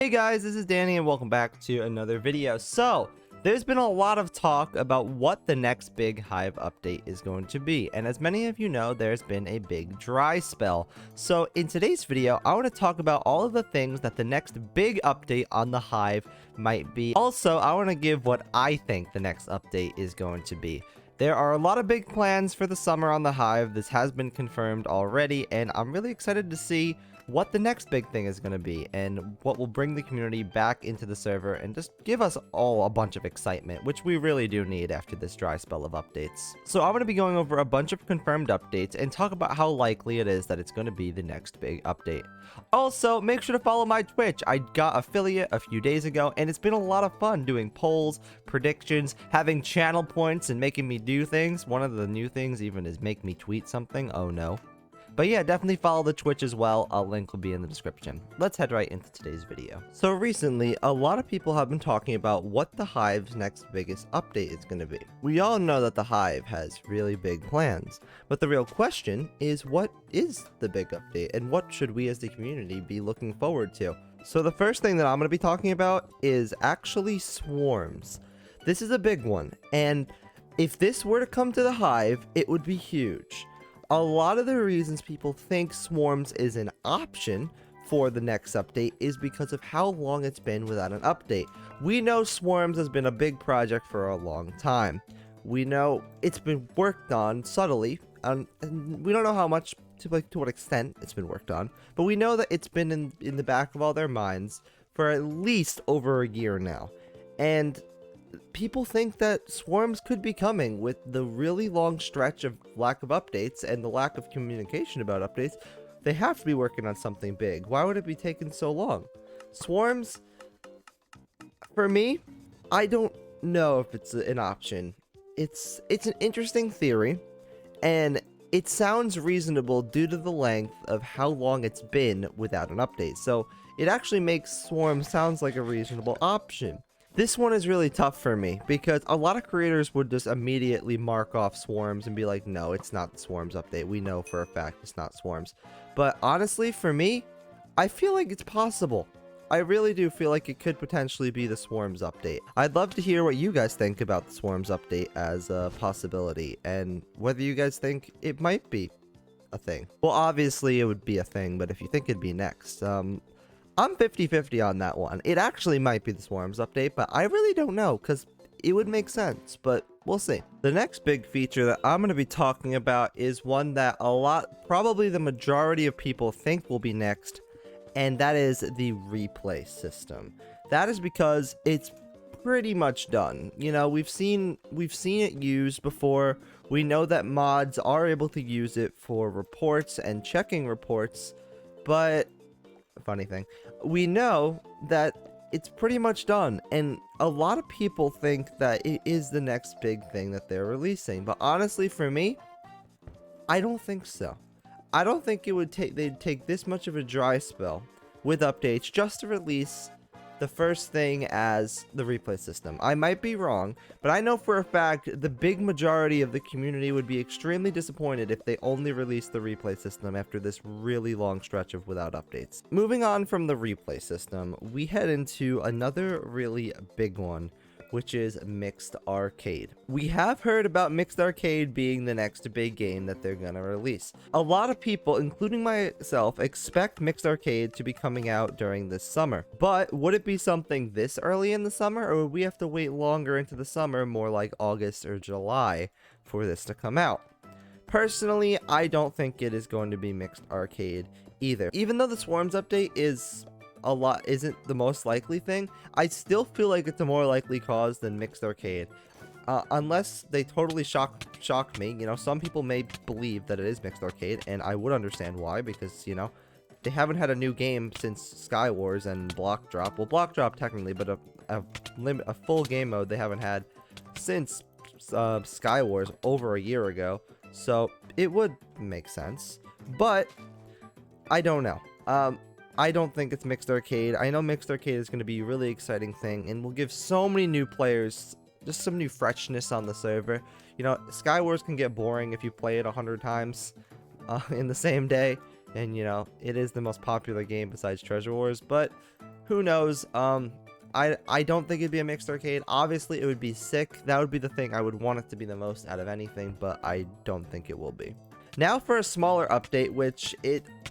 Hey guys, this is Danny and welcome back to another video. So, there's been a lot of talk about what the next big Hive update is going to be, and as many of you know, there's been a big dry spell. So, in today's video, I want to talk about all of the things that the next big update on the Hive might be. Also, I want to give what I think the next update is going to be. There are a lot of big plans for the summer on the Hive. This has been confirmed already, and I'm really excited to see what the next big thing is going to be and what will bring the community back into the server and just give us all a bunch of excitement, which we really do need after this dry spell of updates. So I'm going to be going over a bunch of confirmed updates and talk about how likely it is that it's going to be the next big update. Also, make sure to follow my Twitch. I got affiliate a few days ago and it's been a lot of fun doing polls, predictions, having channel points, and making me do things. One of the new things even is make me tweet something. Oh no. But yeah, definitely follow the Twitch as well. A link will be in the description. Let's head right into today's video. So recently, a lot of people have been talking about what the Hive's next biggest update is going to be. We all know that the Hive has really big plans, but the real question is, what is the big update and what should we as the community be looking forward to? So the first thing that I'm going to be talking about is actually swarms. This is a big one, and if this were to come to the Hive, it would be huge. A lot of the reasons people think swarms is an option for the next update is because of how long it's been without an update. We know swarms has been a big project for a long time. We know it's been worked on subtly, and we don't know how much, to what extent it's been worked on, but we know that it's been in the back of all their minds for at least over a year now. And people think that swarms could be coming with the really long stretch of lack of updates and the lack of communication about updates. They have to be working on something big. Why would it be taking so long? Swarms, for me, I don't know if it's an option. It's an interesting theory, and it sounds reasonable due to the length of how long it's been without an update. So it actually makes swarms sounds like a reasonable option. This one is really tough for me because a lot of creators would just immediately mark off swarms and be like, no, it's not the swarms update. We know for a fact it's not swarms. But honestly, for me, I feel like it's possible. I really do feel like it could potentially be the swarms update. I'd love to hear what you guys think about the swarms update as a possibility and whether you guys think it might be a thing. Well, obviously it would be a thing, but if you think it'd be next, I'm 50-50 on that one. It actually might be the swarms update, but I really don't know because it would make sense, but we'll see. The next big feature that I'm going to be talking about is one that probably the majority of people think will be next, and that is the replay system. That is because it's pretty much done. You know, we've seen it used before. We know that mods are able to use it for reports and checking reports, but funny thing, we know that it's pretty much done, and a lot of people think that it is the next big thing that they're releasing, but honestly for me, I don't think so. I don't think they'd take this much of a dry spell with updates just to release the first thing as the replay system. I might be wrong, but I know for a fact the big majority of the community would be extremely disappointed if they only released the replay system after this really long stretch of without updates. Moving on from the replay system, we head into another really big one, which is Mixed Arcade. We have heard about Mixed Arcade being the next big game that they're gonna release. A lot of people, including myself, expect Mixed Arcade to be coming out during this summer. But would it be something this early in the summer, or would we have to wait longer into the summer, more like August or July, for this to come out? Personally, I don't think it is going to be Mixed Arcade either. Even though the Swarms update isn't the most likely thing, I still feel like it's a more likely cause than Mixed Arcade. Unless they totally shock me. You know, some people may believe that it is Mixed Arcade, and I would understand why, because, you know, they haven't had a new game since Sky Wars and Block Drop. Well, Block Drop technically, but a full game mode they haven't had since Sky Wars over a year ago. So it would make sense, but I don't know. I don't think it's Mixed Arcade. I know Mixed Arcade is going to be a really exciting thing and will give so many new players just some new freshness on the server. You know, Sky Wars can get boring if you play it 100 times in the same day. and you know, it is the most popular game besides Treasure Wars, but who knows. I don't think it'd be a mixed arcade. Obviously it would be sick. That would be the thing I would want it to be the most out of anything, but I don't think it will be. Now for a smaller update, which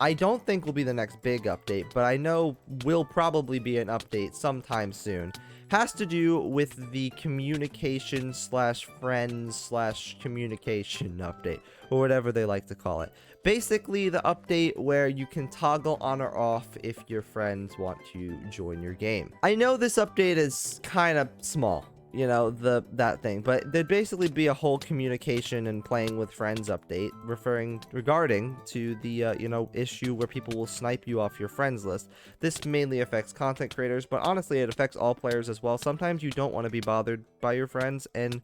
I don't think will be the next big update, but I know will probably be an update sometime soon. Has to do with the communication slash friends slash communication update, or whatever they like to call it. Basically, the update where you can toggle on or off if your friends want to join your game. I know this update is kind of small, you know, that thing, but there'd basically be a whole communication and playing with friends update regarding to the you know, issue where people will snipe you off your friends list. This mainly affects content creators, but honestly it affects all players as well. Sometimes you don't want to be bothered by your friends, and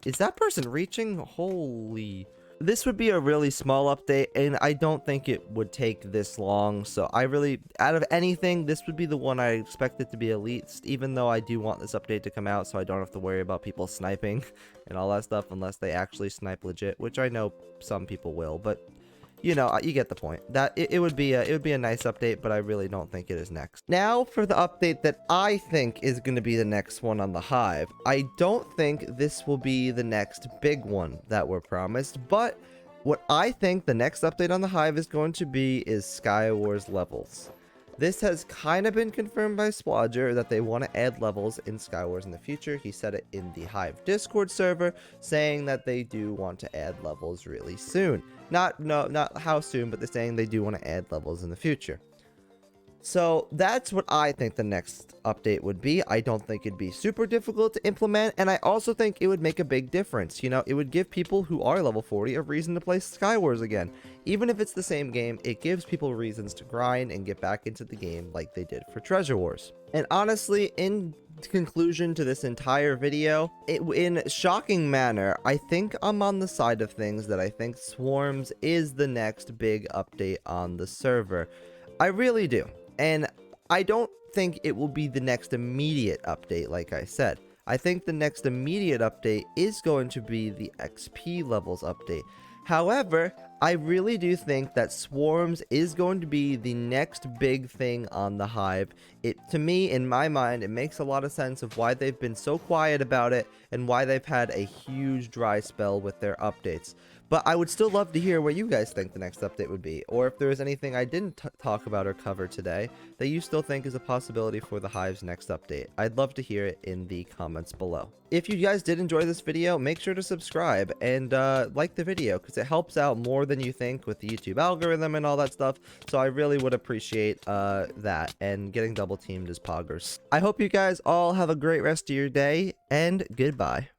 is that person reaching? Holy. This would be a really small update, and I don't think it would take this long, so I really, out of anything, this would be the one I expected to be at least, even though I do want this update to come out so I don't have to worry about people sniping and all that stuff unless they actually snipe legit, which I know some people will, but you know, you get the point. That it would be a nice update, but I really don't think it is next. Now for the update that I think is going to be the next one on the Hive. I don't think this will be the next big one that we're promised, but what I think the next update on the Hive is going to be is Skywars levels. This has kind of been confirmed by Splodger that they want to add levels in Skywars in the future. He said it in the Hive Discord server, saying that they do want to add levels really soon. Not how soon, but they're saying they do want to add levels in the future. So that's what I think the next update would be. I don't think it'd be super difficult to implement, and I also think it would make a big difference. You know, it would give people who are level 40 a reason to play Skywars again. Even if it's the same game, it gives people reasons to grind and get back into the game like they did for Treasure Wars. And honestly, in conclusion to this entire video, in shocking manner, I think I'm on the side of things that I think Swarms is the next big update on the server. I really do. And I don't think it will be the next immediate update, like I said. I think the next immediate update is going to be the XP levels update. However, I really do think that Swarms is going to be the next big thing on the Hive. To me, in my mind, it makes a lot of sense of why they've been so quiet about it and why they've had a huge dry spell with their updates. But I would still love to hear what you guys think the next update would be, or if there is anything I didn't talk about or cover today that you still think is a possibility for the Hive's next update. I'd love to hear it in the comments below. If you guys did enjoy this video, make sure to subscribe and like the video, because it helps out more than you think with the YouTube algorithm and all that stuff. So I really would appreciate that, and getting double teamed as poggers. I hope you guys all have a great rest of your day, and goodbye.